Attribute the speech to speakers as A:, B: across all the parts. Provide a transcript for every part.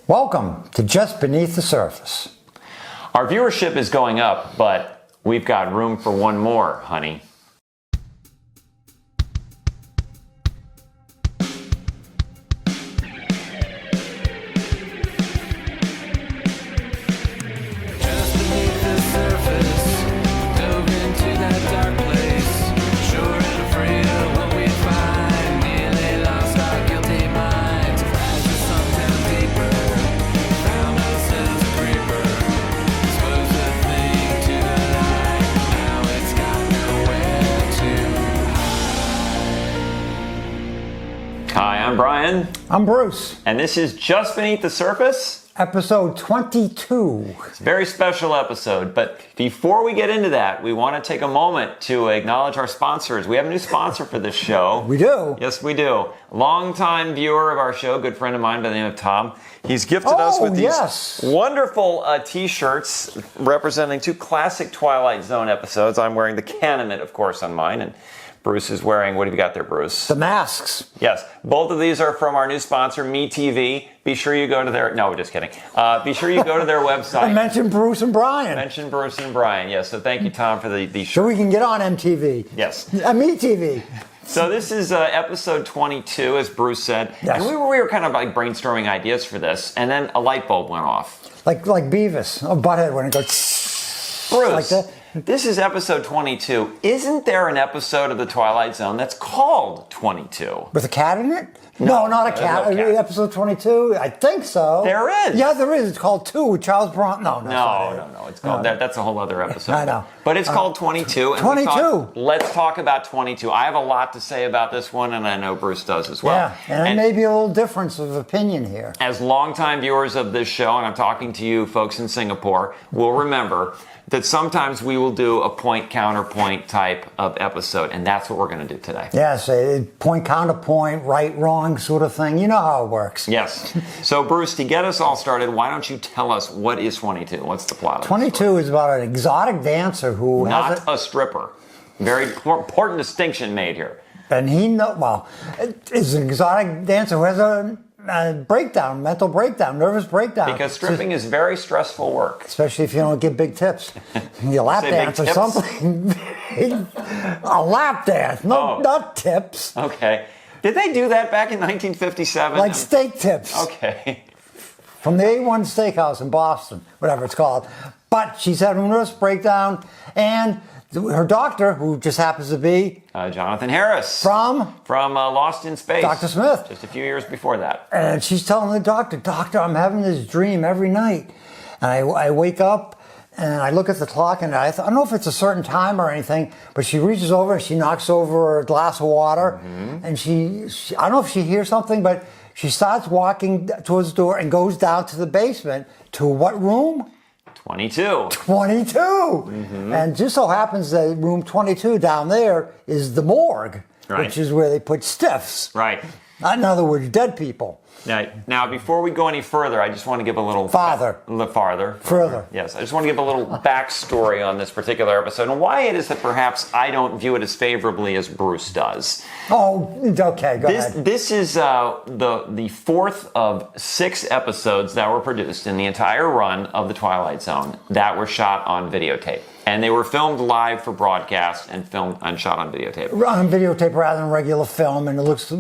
A: Welcome to Just Beneath the Surface.
B: Our viewership is going up, but we've got room for one more, honey. Hi, I'm Brian.
A: I'm Bruce.
B: And this is Just Beneath the Surface.
A: Episode 22.
B: It's a very special episode, but before we get into that, we want to take a moment to acknowledge our sponsors. We have a new sponsor for this show.
A: We do?
B: Yes, we do. Longtime viewer of our show, good friend of mine by the name of Tom. He's gifted us with these wonderful t-shirts representing two classic Twilight Zone episodes. I'm wearing the Canonment, of course, on mine, and Bruce is wearing, what have you got there, Bruce?
A: The masks.
B: Yes. Both of these are from our new sponsor, MeTV. Be sure you go to their... No, we're just kidding. Be sure you go to their website.
A: And mention Bruce and Brian.
B: Mention Bruce and Brian, yes. So thank you, Tom, for the shirt.
A: So we can get on MTV.
B: Yes.
A: MeTV.
B: So this is episode 22, as Bruce said.
A: Yes.
B: And we were kind of like brainstorming ideas for this, and then a light bulb went off.
A: Like Beavis. Or Butthead when it goes...
B: Bruce.
A: Like that.
B: This is episode 22. Isn't there an episode of The Twilight Zone that's called 22?
A: With a cat in it? No, not a cat.
B: No cat.
A: Episode 22? I think so.
B: There is.
A: Yeah, there is. It's called 2 with Charles Bronson.
B: No. It's called that's a whole other episode.
A: I know.
B: But it's called 22. And
A: 22.
B: we thought, let's talk about 22. I have a lot to say about this one, and I know Bruce does as well.
A: Yeah, and there may be a little difference of opinion here.
B: As longtime viewers of this show, and I'm talking to you folks in Singapore, will remember that sometimes we will do a point-counterpoint type of episode, and that's what we're going to do today.
A: Yes, a point, counterpoint, right, wrong sort of thing. You know how it works.
B: Yes. So, Bruce, to get us all started, why don't you tell us what is 22? What's the plot of it?
A: 22 is about an exotic dancer who
B: Not a stripper. Very important distinction made here.
A: And it's an exotic dancer who has a breakdown, mental breakdown, nervous breakdown.
B: Because stripping is very stressful work.
A: Especially if you don't give big tips. You lap dance or something. A lap dance, not tips.
B: Okay. Did they do that back in 1957?
A: Like steak tips.
B: Okay.
A: From the A1 Steakhouse in Boston, whatever it's called. But she's had a nervous breakdown, and her doctor, who just happens to be
B: Jonathan Harris
A: from
B: Lost in Space,
A: Dr. Smith,
B: just a few years before that.
A: And she's telling the doctor, I'm having this dream every night, and I wake up and I look at the clock, and I don't know if it's a certain time or anything, but she reaches over and she knocks over a glass of water, and she I don't know if she hears something, but she starts walking towards the door and goes down to the basement to what room?
B: 22.
A: 22! And just so happens that room 22 down there is the morgue, which is where they put stiffs.
B: Right.
A: In other words, dead people.
B: Now, before we go any further, I just want to give a little...
A: Further.
B: Yes, I just want to give a little backstory on this particular episode and why it is that perhaps I don't view it as favorably as Bruce does.
A: Oh, okay, go ahead.
B: This is the fourth of 6 episodes that were produced in the entire run of The Twilight Zone that were shot on videotape. And they were filmed live for broadcast and filmed and shot on videotape.
A: On videotape rather than regular film, and it looks a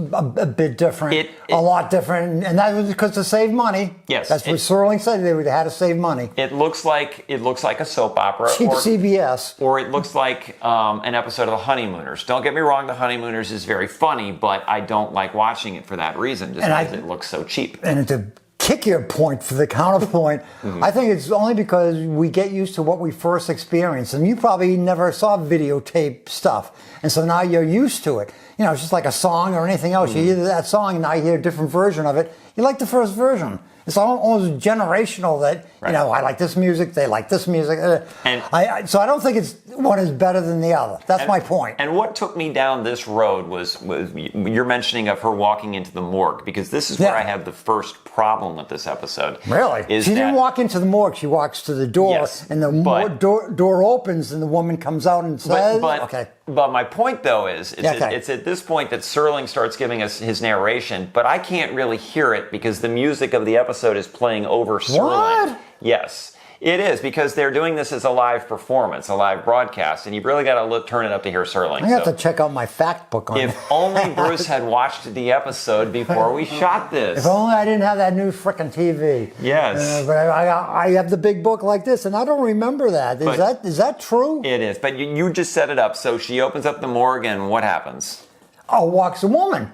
A: bit different, a lot different, and that was because to save money.
B: Yes,
A: that's what Serling said. They would have had to save money.
B: It looks like a soap opera,
A: cheap CBS,
B: or it looks like an episode of The Honeymooners. Don't get me wrong, The Honeymooners is very funny, but I don't like watching it for that reason, just because it looks so cheap.
A: And to kick your point for the counterpoint, I think it's only because we get used to what we first experienced, and you probably never saw videotape stuff, and so now you're used to it. You know, it's just like a song or anything else. You hear that song, and now you hear a different version of it. You like the first version. It's almost generational that, you know, I like this music, they like this music. So I don't think one is better than the other. That's my point.
B: And what took me down this road was your mentioning of her walking into the morgue, because this is where I have the first problem with this episode.
A: Really? She didn't walk into the morgue. She walks to the door, and the door opens, and the woman comes out and says,
B: But my point, though, is it's at this point that Serling starts giving us his narration, but I can't really hear it because the music of the episode episode is playing over Serling.
A: What?
B: Yes. It is, because they're doing this as a live performance, a live broadcast, and you've really got to turn it up to hear Serling.
A: I have to check out my fact book on it.
B: If only Bruce had watched the episode before we shot this.
A: If only I didn't have that new frickin' TV.
B: Yes.
A: But I have the big book like this, and I don't remember that. Is that true?
B: It is, but you just set it up. So she opens up the morgue, and what happens?
A: Oh, walks a woman.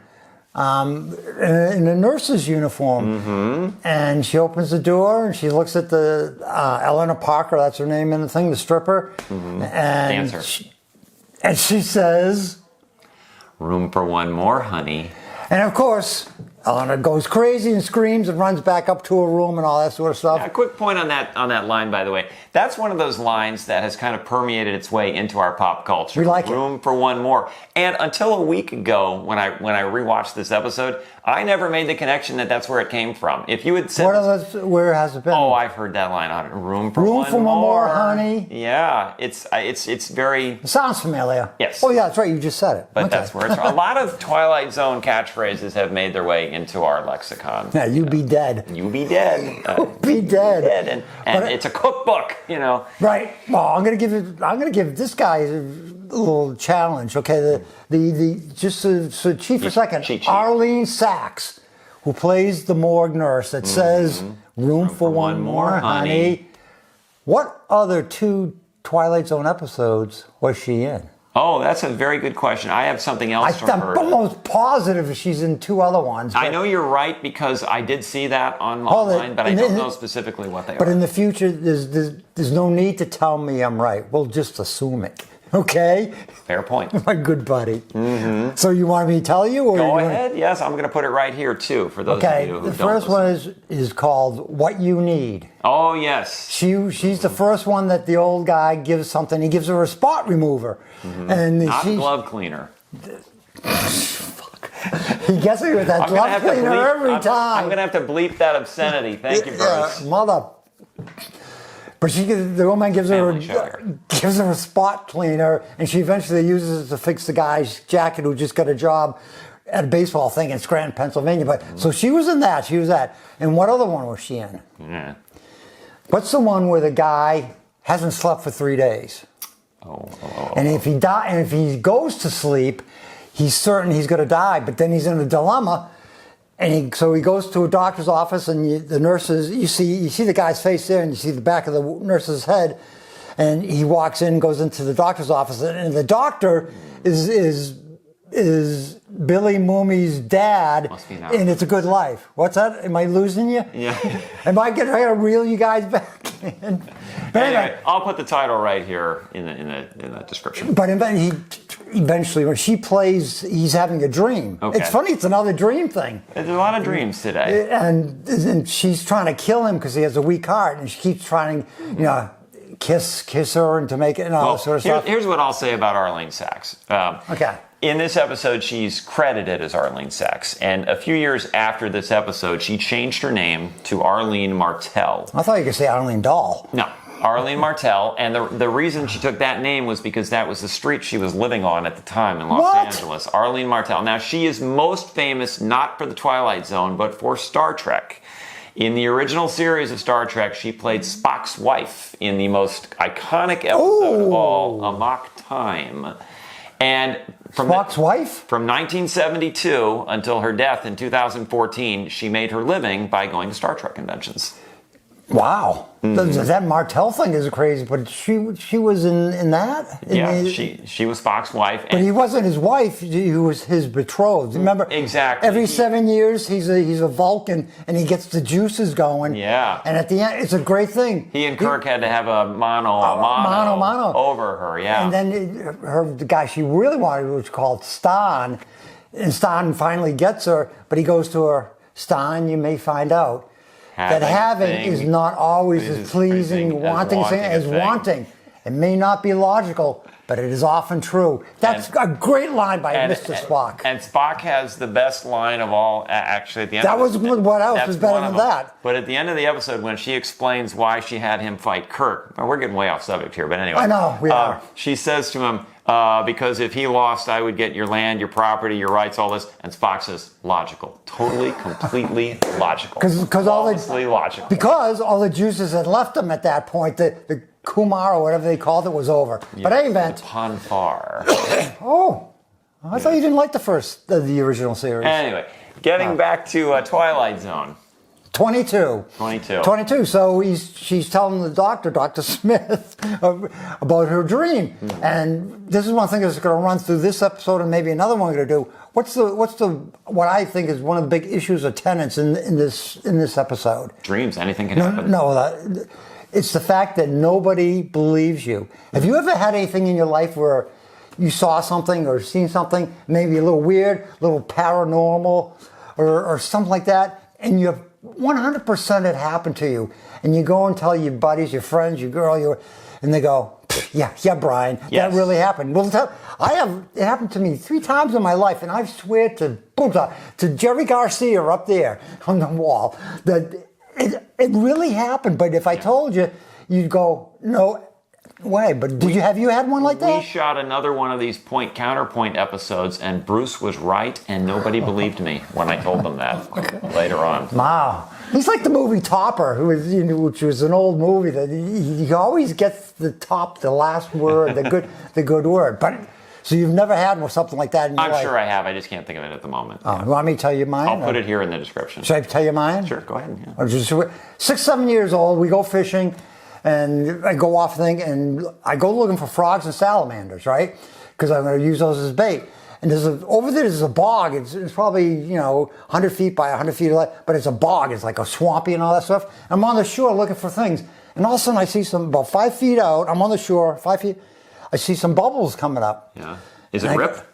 A: In a nurse's uniform, and she opens the door and she looks at the Eleanor Parker, that's her name in the thing, the stripper, and
B: Dancer.
A: She says,
B: "Room for one more, honey."
A: And of course, Eleanor goes crazy and screams and runs back up to her room and all that sort of stuff.
B: A quick point on that line, by the way. That's one of those lines that has kind of permeated its way into our pop culture.
A: We like it.
B: Room for one more. And until a week ago, when I rewatched this episode, I never made the connection that that's where it came from. If you had said,
A: where has it been?
B: Oh, I've heard that line on it. Room for one
A: more, honey.
B: Yeah, it's very.
A: It sounds familiar.
B: Yes.
A: Oh yeah, that's right. You just said it.
B: But
A: okay.
B: that's where it's from. A lot of Twilight Zone catchphrases have made their way into our lexicon.
A: Yeah, you be dead.
B: You be dead.
A: Be dead.
B: And it's a cookbook,
A: Right. Well, I'm gonna give this guy a little challenge. Okay, just to cheat for a second.
B: Cheat.
A: Arlene Sachs, who plays the morgue nurse, that says "Room for one more, honey." What other 2 Twilight Zone episodes was she in?
B: Oh, that's a very good question. I have something else from her.
A: I'm almost positive she's in 2 other ones.
B: I know you're right, because I did see that online, but I don't know specifically what they are.
A: But in the future, there's no need to tell me I'm right. We'll just assume it. Okay?
B: Fair point.
A: My good buddy. So you want me to tell you? Or
B: Go ahead. Yes, I'm going to put it right here, too, for those of you who don't
A: the first
B: listen.
A: one is called What You Need.
B: Oh, yes.
A: She's the first one that the old guy gives something. He gives her a spot remover. And
B: Not a glove cleaner.
A: He gets her with that glove cleaner every time.
B: I'm going to have to bleep that obscenity. Thank you, Bruce.
A: Mother. But the woman gives her a spot cleaner, and she eventually uses it to fix the guy's jacket who just got a job at a baseball thing in Scranton, Pennsylvania. But so she was in that. She was that. And what other one was she in?
B: Yeah.
A: What's the one where the guy hasn't slept for 3 days? And if he goes to sleep, he's certain he's going to die. But then he's in a dilemma. And so he goes to a doctor's office, and the nurses, you see the guy's face there, and you see the back of the nurse's head, and he walks in, goes into the doctor's office, and the doctor is Billy Mooney's dad in It's a Good Life. What's that? Am I losing you?
B: Yeah.
A: I gotta reel you guys back in. But
B: anyway, I'll put the title right here in the description.
A: But eventually, when she plays, he's having a dream.
B: Okay.
A: It's funny, it's another dream thing.
B: There's a lot of dreams today.
A: And she's trying to kill him because he has a weak heart, and she keeps trying, kiss her and to make it and all that sort of stuff.
B: Here's what I'll say about Arlene Sachs.
A: Okay.
B: In this episode, she's credited as Arlene Sachs, and a few years after this episode, she changed her name to Arlene Martell.
A: I thought you could say Arlene Dahl.
B: No, Arlene Martell, and the reason she took that name was because that was the street she was living on at the time in Los Angeles. Arlene Martell. Now, she is most famous not for the Twilight Zone, but for Star Trek. In the original series of Star Trek, she played Spock's wife in the most iconic episode of all, Amok Time. And
A: Spock's wife?
B: From 1972 until her death in 2014, she made her living by going to Star Trek conventions.
A: Wow. That Martell thing is crazy, but she was in that?
B: She was Spock's wife.
A: But he wasn't his wife, he was his betrothed. Remember?
B: Exactly.
A: Every 7 years, he's a Vulcan, and he gets the juices going.
B: Yeah.
A: And at the end, it's a great thing.
B: He and Kirk had to have a mono over her, yeah.
A: And then the guy she really wanted was called Stan, and Stan finally gets her, but he goes to her, Stan, you may find out that having is not always as pleasing, wanting as wanting. It may not be logical, but it is often true. That's a great line by Mr. Spock.
B: And Spock has the best line of all, actually, at the end
A: that was what else was better than that?
B: But at the end of the episode, when she explains why she had him fight Kirk, we're getting way off subject here, but anyway.
A: I know, we are.
B: She says to him, because if he lost, I would get your land, your property, your rights, all this. And Spock says, logical. Totally, completely logical.
A: Because all the juices had left him at that point. The Kumar or whatever they called it was over. Yeah, but any event.
B: Ponfar.
A: Oh, I thought you didn't like the original series.
B: Anyway, getting back to Twilight Zone.
A: 22. So she's telling the doctor, Dr. Smith, about her dream. Mm-hmm. And this is one thing that's going to run through this episode and maybe another one we're going to do. What I think is one of the big issues of tenets in this episode?
B: Dreams, anything can happen.
A: No, it's the fact that nobody believes you. Have you ever had anything in your life where you saw something or seen something, maybe a little weird, a little paranormal, or something like that, and you have 100% it happened to you, and you go and tell your buddies, your friends, your girl, and they go, yeah, Brian, that really happened. Well, it happened to me 3 times in my life, and I swear to Jerry Garcia up there on the wall that it really happened. But if I told you, you'd go, no way. But have you had one like that?
B: We shot another one of these point-counterpoint episodes, and Bruce was right, and nobody believed me when I told them that later on.
A: Wow. He's like the movie Topper, which was an old movie that he always gets the last word, the good word. But so you've never had something like that in your life?
B: I'm sure I have. I just can't think of it at the moment.
A: Oh, you want me to tell you mine?
B: I'll put it here in the description.
A: Should I tell you mine?
B: Sure, go ahead. Yeah.
A: I'm just 6, 7 years old. We go fishing. And I go off and I go looking for frogs and salamanders, right? Because I'm going to use those as bait. And over there's a bog. It's probably 100 feet by 100 feet, but it's a bog. It's like a swampy and all that stuff. I'm on the shore looking for things, and all of a sudden I see about 5 feet out. I'm on the shore, 5 feet. I see some bubbles coming up.
B: Yeah. Is it Rip?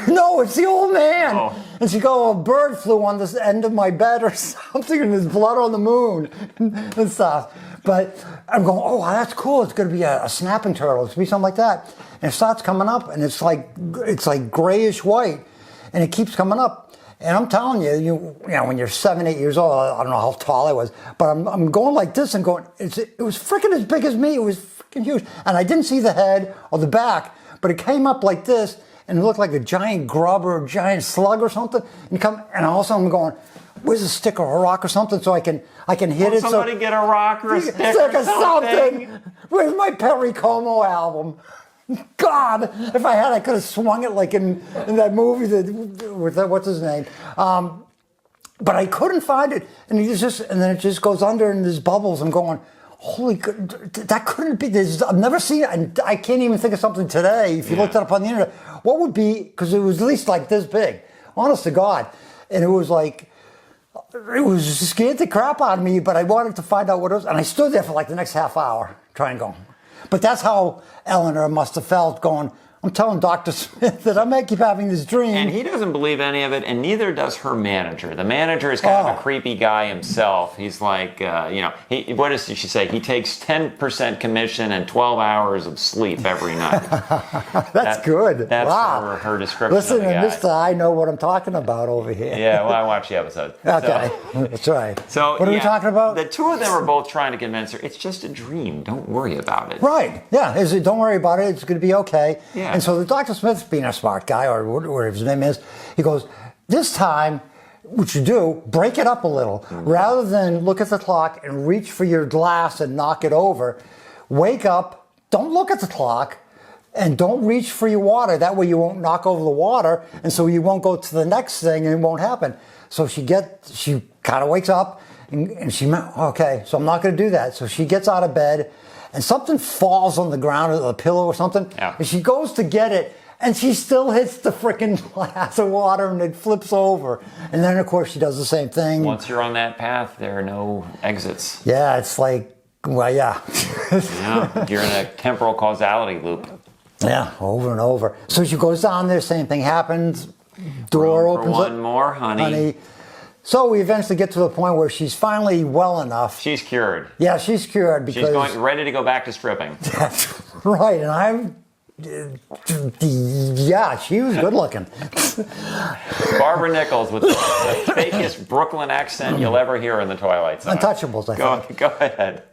A: No, it's the old man. Oh. And she go, a bird flew on this end of my bed or something, and there's blood on the moon and stuff. But I'm going, oh, that's cool. It's going to be a snapping turtle. It's going to be something like that. And it starts coming up, and it's like grayish white, and it keeps coming up. And I'm telling you, when you're 7, 8 years old, I don't know how tall I was, but I'm going like this and going, it was freaking as big as me. It was freaking huge. And I didn't see the head or the back, but it came up like this, and it looked like a giant grub or a giant slug or something. And all of a sudden I'm going, where's a stick or a rock or something so I can hit it?
B: Somebody get a rock or a stick or something.
A: Where's my Perry Como album? God, if I had, I could have swung it like in that movie with what's his name. But I couldn't find it, and then it just goes under in these bubbles. I'm going, holy God, that couldn't be. I've never seen it, and I can't even think of something today. If you looked it up on the internet, what would be? Because it was at least like this big, honest to God, and it was scared the crap out of me. But I wanted to find out what it was, and I stood there for like the next half hour trying to go. But that's how Eleanor must have felt going, I'm telling Dr. Smith that I might keep having this dream.
B: And he doesn't believe any of it, and neither does her manager. The manager is kind of a creepy guy himself. He's like, what does she say? He takes 10% commission and 12 hours of sleep every night.
A: That's good.
B: That's
A: wow.
B: her description
A: Listen,
B: of the guy.
A: Mr. I know what I'm talking about over here.
B: Yeah, well, I watched the episode.
A: Okay, that's right.
B: So,
A: what are we talking about?
B: The two of them are both trying to convince her, it's just a dream. Don't worry about it.
A: Right, yeah. Don't worry about it. It's going to be okay.
B: Yeah.
A: And so the Dr. Smith's being a smart guy, or whatever his name is, he goes, this time, what you do, break it up a little. Mm-hmm. Rather than look at the clock and reach for your glass and knock it over, wake up, don't look at the clock, and don't reach for your water. That way you won't knock over the water, and so you won't go to the next thing and it won't happen. So she kind of wakes up, and okay, so I'm not going to do that. So she gets out of bed, and something falls on the ground, or the pillow or something, and she goes to get it, and she still hits the freaking glass of water, and it flips over. And then, of course, she does the same thing.
B: Once you're on that path, there are no exits.
A: Yeah, it's like, well, yeah.
B: Yeah, you're in a temporal causality loop.
A: Yeah, over and over. So she goes down there, same thing happens, door opens up.
B: One more, honey.
A: So we eventually get to the point where she's finally well enough.
B: She's cured.
A: Yeah, she's cured because
B: she's ready to go back to stripping.
A: That's right, and yeah, she was good looking.
B: Barbara Nichols with the fakest Brooklyn accent you'll ever hear in the Twilight Zone.
A: Untouchables, I think.
B: Go ahead.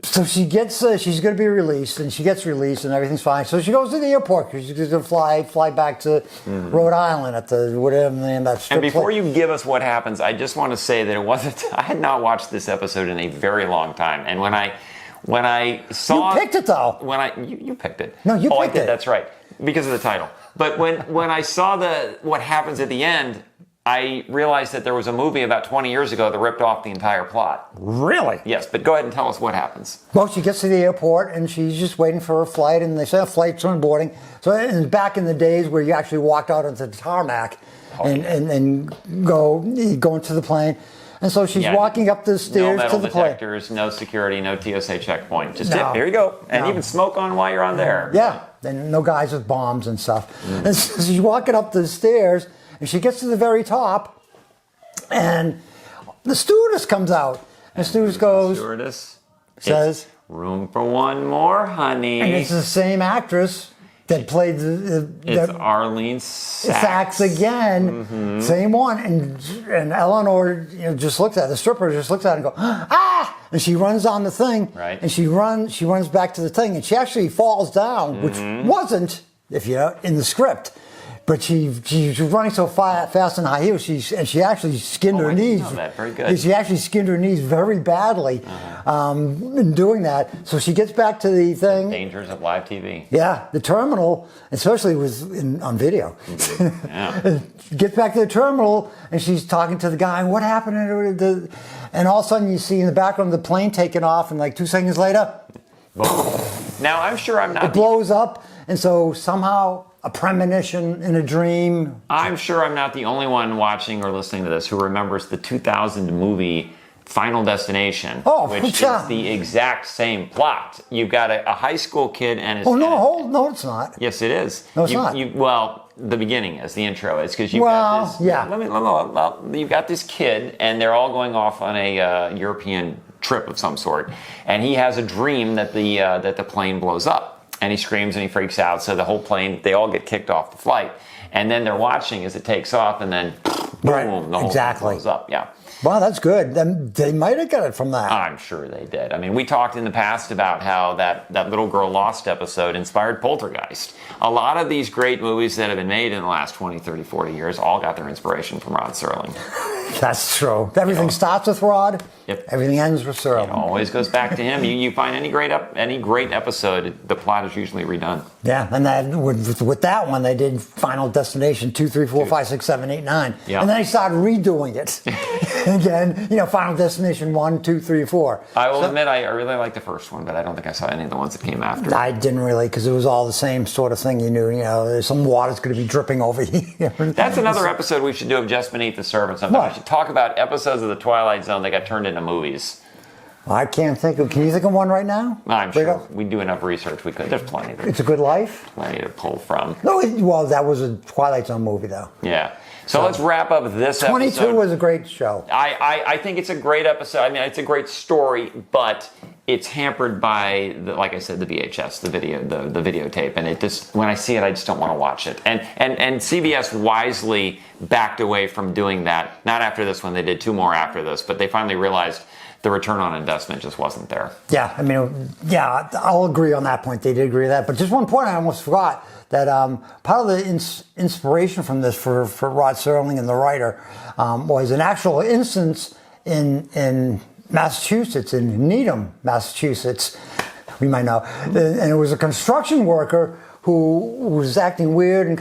A: So she gets, she's going to be released, and she gets released, and everything's fine. So she goes to the airport because she's going to fly back to Rhode Island at the whatever name that strip.
B: And before you give us what happens, I just want to say that it wasn't. I had not watched this episode in a very long time, and when I saw,
A: you picked it though.
B: You picked it.
A: No, you picked
B: I did.
A: it.
B: That's right, because of the title. But when I saw what happens at the end, I realized that there was a movie about 20 years ago that ripped off the entire plot.
A: Really?
B: Yes, but go ahead and tell us what happens.
A: Well, she gets to the airport and she's just waiting for her flight, and they say flight's on boarding. So it's back in the days where you actually walked out onto the tarmac and go into the plane. And so she's walking up the stairs
B: to the plane. No metal detectors, no security, no TSA checkpoint. Just here you go. And even smoke on while you're on there.
A: Yeah, and no guys with bombs and stuff. And so she's walking up the stairs, and she gets to the very top, and the stewardess comes out. And the stewardess goes... says...
B: room for one more, honey.
A: And it's the same actress that played
B: it's Arlene
A: Sachs again. Mm-hmm. Same one. And Eleanor just looks at it. The stripper just looks at it and goes, ah! And she runs on the thing.
B: Right.
A: And she runs back to the thing, and she actually falls down, which wasn't, in the script. But she's running so fast in high heels, she actually skinned her knees.
B: That. Very good.
A: She actually skinned her knees very badly in doing that. So she gets back to the thing.
B: The dangers of live TV.
A: Yeah, the terminal, especially on video. Yeah. Gets back to the terminal, and she's talking to the guy. What happened? And all of a sudden, you see in the background the plane taking off, and like 2 seconds later,
B: now I'm sure I'm not.
A: It blows up, and so somehow. A premonition in a dream.
B: I'm sure I'm not the only one watching or listening to this who remembers the 2000 movie Final Destination, which is the exact same plot. You've got a high school kid and his...
A: no, it's not.
B: Yes, it is.
A: No, it's not.
B: Well, the beginning is, the intro is, because you've got this...
A: Yeah.
B: You've got this kid, and they're all going off on a European trip of some sort, and he has a dream that the plane blows up. And he screams and he freaks out. So the whole plane, they all get kicked off the flight. And then they're watching as it takes off, and then boom, the whole thing blows up. Yeah.
A: Wow, that's good. They might have got it from that.
B: I'm sure they did. I mean, we talked in the past about how that Little Girl Lost episode inspired Poltergeist. A lot of these great movies that have been made in the last 20, 30, 40 years all got their inspiration from Rod Serling.
A: That's true. Everything starts with Rod.
B: Yep.
A: Everything ends with Serling.
B: It always goes back to him. You find any great episode, the plot is usually redone.
A: Yeah, and then with that one, they did Final Destination 2, 3, 4, 5, 6, 7, 8, 9.
B: Yep.
A: And then they started redoing it. Again, Final Destination 1, 2, 3, 4.
B: I will admit, I really like the first one, but I don't think I saw any of the ones that came after.
A: I didn't really, because it was all the same sort of thing. There's some water's going to be dripping over here.
B: That's another episode we should do of Just Beneath the Surface. We should talk about episodes of the Twilight Zone that got turned into movies.
A: I can't think of. Can you think of one right now?
B: I'm sure we do enough research. We could. There's plenty.
A: It's a Good Life.
B: Plenty to pull from.
A: No, that was a Twilight Zone movie, though.
B: Yeah. So let's wrap up this
A: 22
B: episode.
A: 22 was a great show.
B: I think it's a great episode. I mean, it's a great story, but it's hampered by like I said, the VHS, the videotape, and it just, when I see it, I just don't want to watch it. And CBS wisely backed away from doing that. Not after this one, they did 2 more after this, but they finally realized the return on investment just wasn't there.
A: Yeah, I mean, I'll agree on that point. They did agree with that. But just one point I almost forgot, that part of the inspiration from this for Rod Serling and the writer was an actual instance in Massachusetts, in Needham, Massachusetts, we might know. And it was a construction worker who was acting weird and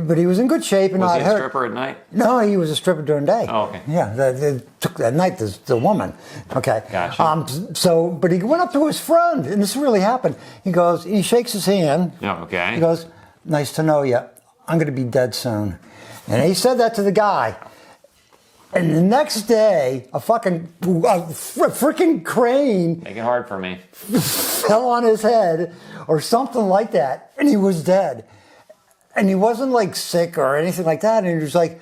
A: but he was in good shape. And
B: was he a stripper at night?
A: No, he was a stripper during the day.
B: Oh, okay.
A: Yeah, they took at night the woman. Okay.
B: Gotcha.
A: But he went up to his friend, and this really happened. He shakes his hand.
B: Yeah, okay.
A: He goes, "Nice to know you. I'm going to be dead soon." And he said that to the guy. And the next day, a freaking crane
B: make it hard for me
A: fell on his head or something like that, and he was dead. And he wasn't like sick or anything like that. And he was like,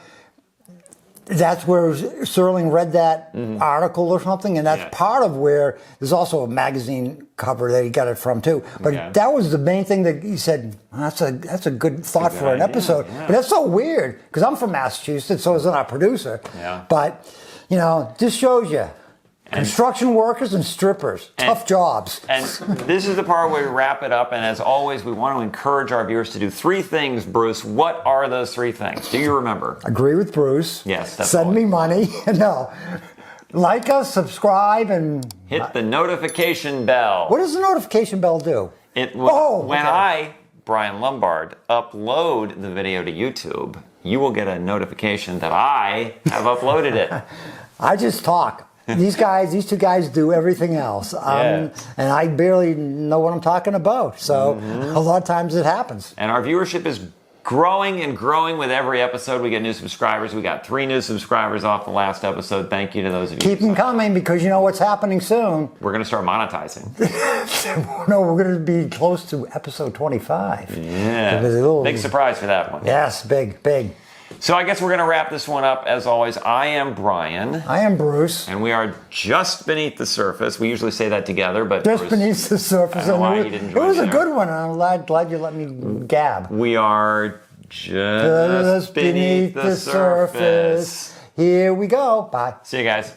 A: that's where Serling read that article or something, and that's part of where there's also a magazine cover that he got it from too. But that was the main thing that he said. That's a good thought for an episode. Yeah. But that's so weird because I'm from Massachusetts, so is our producer. Yeah. But this shows you. Construction workers and strippers, tough jobs.
B: And this is the part where we wrap it up. And as always, we want to encourage our viewers to do 3 things, Bruce. What are those 3 things? Do you remember?
A: Agree with Bruce.
B: Yes. That's
A: Send me money. No. Like us, subscribe, and...
B: hit the notification bell.
A: What does the notification bell do?
B: When I, Brian Lombard, upload the video to YouTube, you will get a notification that I have uploaded it.
A: I just talk. These 2 guys do everything else. And I barely know what I'm talking about. So a lot of times it happens.
B: And our viewership is growing and growing with every episode. We get new subscribers. We got 3 new subscribers off the last episode. Thank you to those of you.
A: Keep them coming because you know what's happening soon.
B: We're going to start monetizing.
A: No, we're going to be close to episode 25.
B: Yeah. Big surprise for that one.
A: Yes, big.
B: So I guess we're going to wrap this one up. As always, I am Brian.
A: I am Bruce.
B: And we are just beneath the surface. We usually say that together, but
A: just Bruce, beneath the surface.
B: I don't know why you didn't join
A: It was a good one, and I'm glad you let me gab.
B: We are just beneath the surface.
A: Here we go. Bye.
B: See you guys.